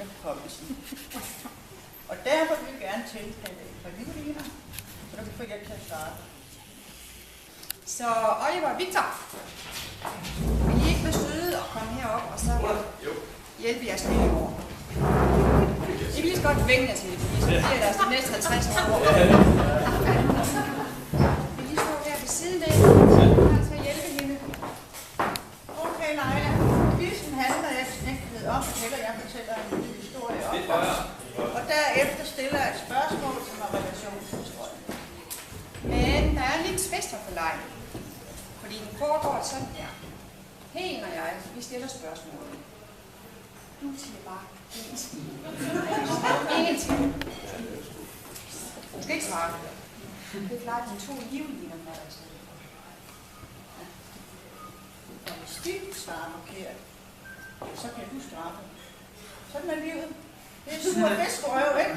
med hukommelsen. Og derfor vil vi gerne tilkalde et par livliner, så du kan få hjælp til at starte. Så Oliver og Victor, vil I ikke være søde og komme herop, og så hjælpe jeres lillebror? I vil lige så godt vænge jer til det, fordi så bliver der de næste 50 år. Vil I stå der ved siden af, og så hjælpe hende? Okay, Leila. Quizzen handler efter enkelhed om, at jeg fortæller en lille historie om. Og derefter stiller jeg et spørgsmål, som har relation til historien. Men der er lidt tvister for lejen. Fordi den foregår sådan her. Helen og jeg, vi stiller spørgsmål. Du siger bare, ingenting. Du skal ikke svare. Det er klart, de 2 livliner for dig. Og hvis de svarer forkert, så kan du straffe. Sådan er livet. Det er sur fiskerøv, ikke?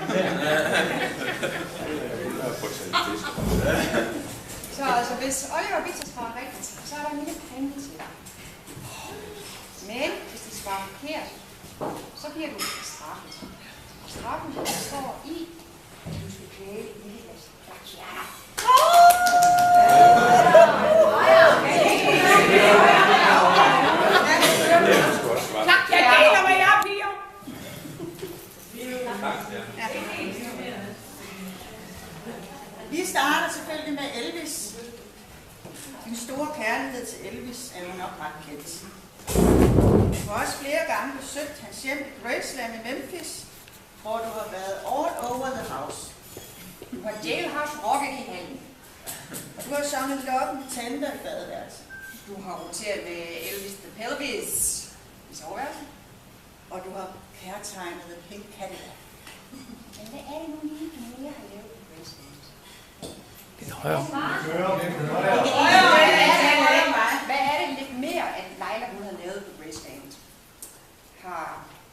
Så altså, hvis Oliver og Victor svarer rigtigt, så er der en lille præmie til dig. Men hvis de svarer forkert, så bliver du straffet. Og straffen består i, at du skal klæde et lille glas lakrier. Jeg deler med jer, piger. Vi starter selvfølgelig med Elvis. Din store kærlighed til Elvis er jo nok ret kendt. Du har også flere gange besøgt hans hjem i Graceland i Memphis, hvor du har været all over the house. Du har jailhouse rocket i halen. Og du har sunget lokken Tender i badeværelset. Du har roteret med Elvis the Pelvis i soveværelset. Og du har kærtegnet The Pink Cadillac. Men hvad er det nu lige, du mere har lavet på Graceland? Det er højere. Hvad er det lidt mere, at Leila hun har lavet på Graceland?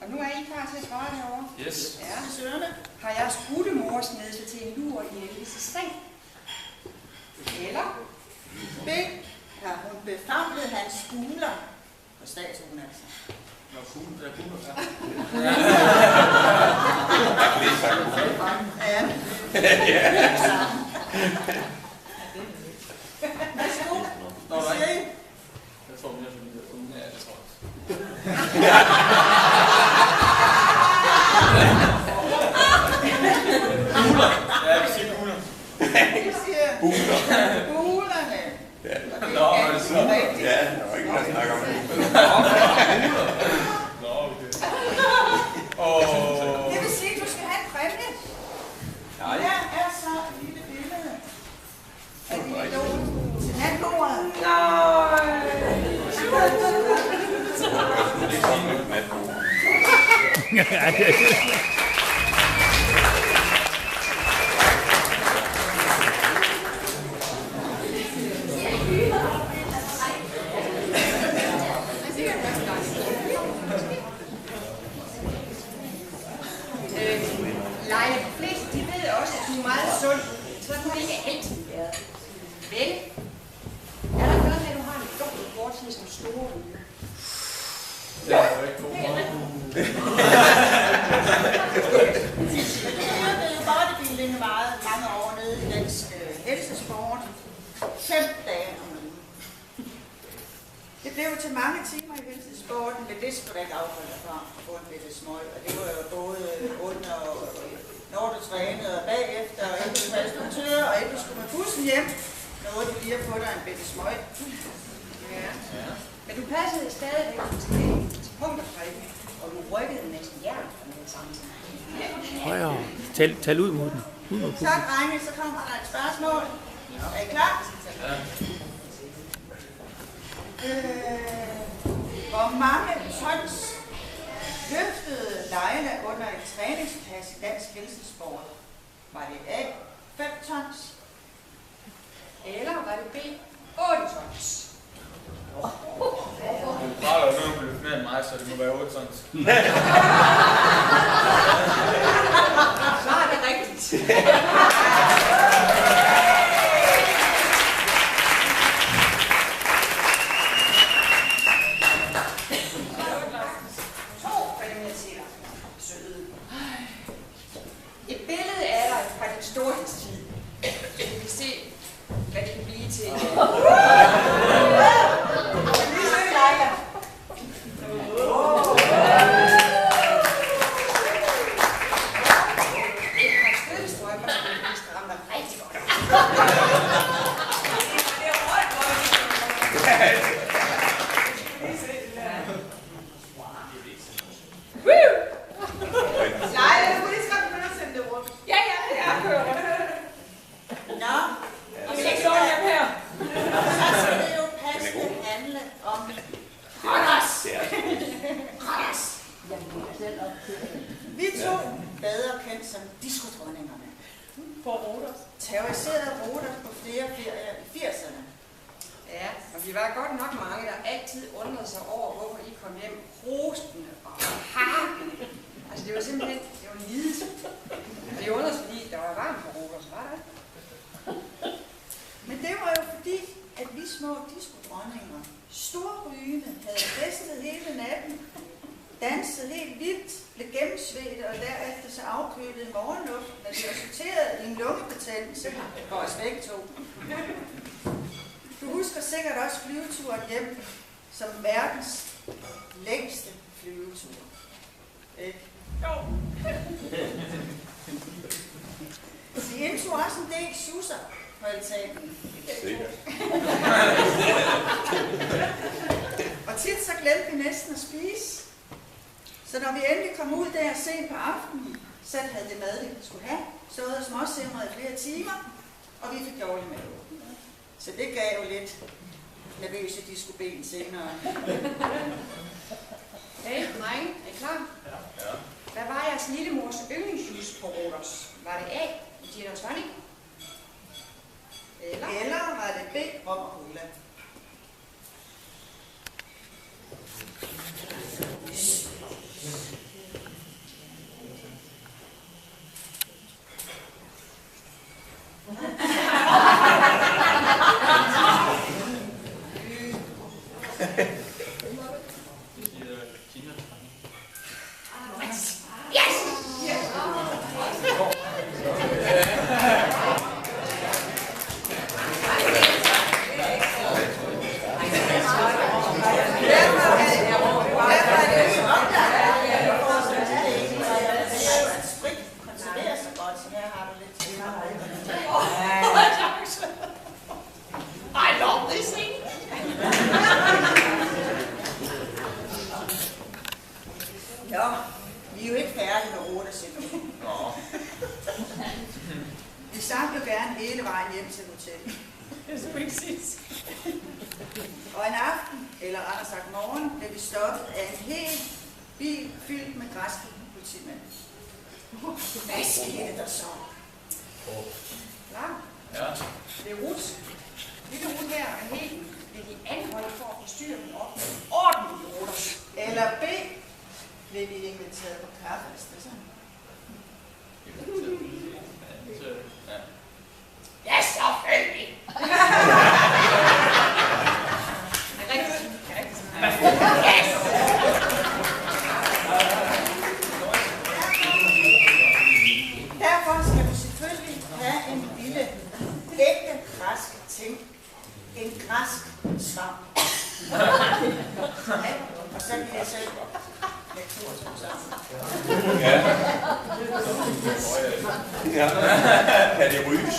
Og nu er I klar til at svare herovre? Yes. Ja. Har jeres guttemor snedet sig til en lur i Elvis' seng? Eller? B. Har hun befamlet hans kugler på statuen altså? Ja. Værsgo. Hvad siger I? Jeg tror mere, fordi jeg er ja, det tror jeg. Ja, vi siger kugler. Vi siger buglerne. Ja. Nå, er det så? Ja, der var ikke noget at snakke om Nå, okay. Det vil sige, at du skal have en præmie. Nej. Her er så et lille billede af din idol til natbordet. Leila, de fleste de ved også, at du er meget sund. Sådan har det ikke altid været. Vel, er der noget med, at du har en dårlig fortid som store ryger? Ja, det er ikke god. Det er jo bodybuilding meget mange år nede i dansk helsesport. 5 dage om ugen. Det blev til mange timer i helsesport, men det skulle da ikke afholde dig fra at få en bitte smøg. Og det var jo både under, når du trænede, og bagefter, og inden du skulle instruktør, og inden du skulle med bussen hjem, nåede du lige at få dig en bitte smøg. Ja. Men du passede stadigvæk til punkt og prikke, og du rykkede næsten jern på den samme tid. Højere. Tal ud mod den. Ud mod Så drenge, så kommer der et spørgsmål. Er I klar? Ja. Hvor mange tons løftede Leila under et træningspas i dansk helsesport? Var det A, 5 tons? Eller var det B, 8 tons? Hun praler jo noget, hun løfter mere end mig, så det må være 8 tons. Svaret er rigtigt. To præmier til dig, søde Vi to, bedre kendt som diskodronningerne, På Rodos. terroriserede Rodos på flere ferier i 80'erne. Ja, og vi var godt nok mange, der altid undrede sig over, hvorfor I kom hjem rostende og hakkende. Altså det var simpelthen, det var lidelse. Og det undrede sig, fordi der var varmt på Rodos, var der? Men det var jo fordi, at vi små diskodronninger, storrygende, havde festet hele natten, danset helt vildt, blev gennemsvedte og derefter så afkølet i morgenluft, når det resulterede i en lungebetændelse for os begge to. Du husker sikkert også flyveturen hjem som verdens længste flyvetur. Ikke? Jo. De indtog også en del susser på altanen. Sikkert. Og tit så glemte vi næsten at spise. Så når vi endelig kom ud der sent på aftenen, så havde det mad, vi skulle have, stået og småsimret i flere timer, og vi fik dårlig mave. Så det gav jo lidt nervøse discoben senere. Hey, drenge, er I klar? Ja. Hvad var jeres lillemors yndlingsjus på Rodos? Var det A, gin og tonic? Eller var det B, rom og cola? Og en aften, eller rettere sagt morgen, blev vi stoppet af en hel bil fyldt med græske politimænd. Hvad skete der så? Klar? Ja. Det er Ruth. Lille Ruth her er helt vil de anholde for at forstyrre den op med ordentlige ruter. Eller B, blev vi inviteret på kaffe. Ja, selvfølgelig! Derfor skal vi selvfølgelig have en lille ægte græsk ting. En græsk svamp. Og så kan jeg selv lægge 2 og 2 sammen. Ja. Ja. Kan det ryges?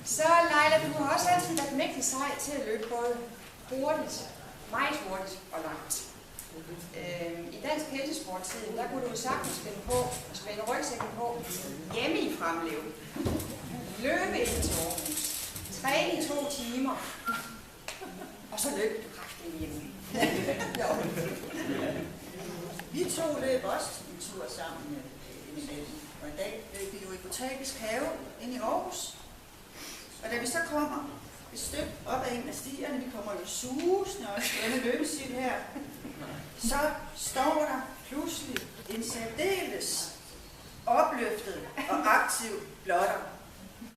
Så Leila, du har også altid været mægtig sej til at løbe både hurtigt, meget hurtigt og langt. I dansk heltesport-tiden, der kunne du sagtens spænde rygsækken på hjemme i Fremlev. Løbe ind til Aarhus. Træne i 2 timer. Og så løb du kraftigt hjemme. Vi to løb også en tur sammen indimellem. Og i dag løb vi jo i Botanisk Have ind i Aarhus. Og da vi så kommer et stykke op ad en af stierne, vi kommer jo susende og denne løbestil her, så står der pludselig en særdeles opløftet og aktiv blotter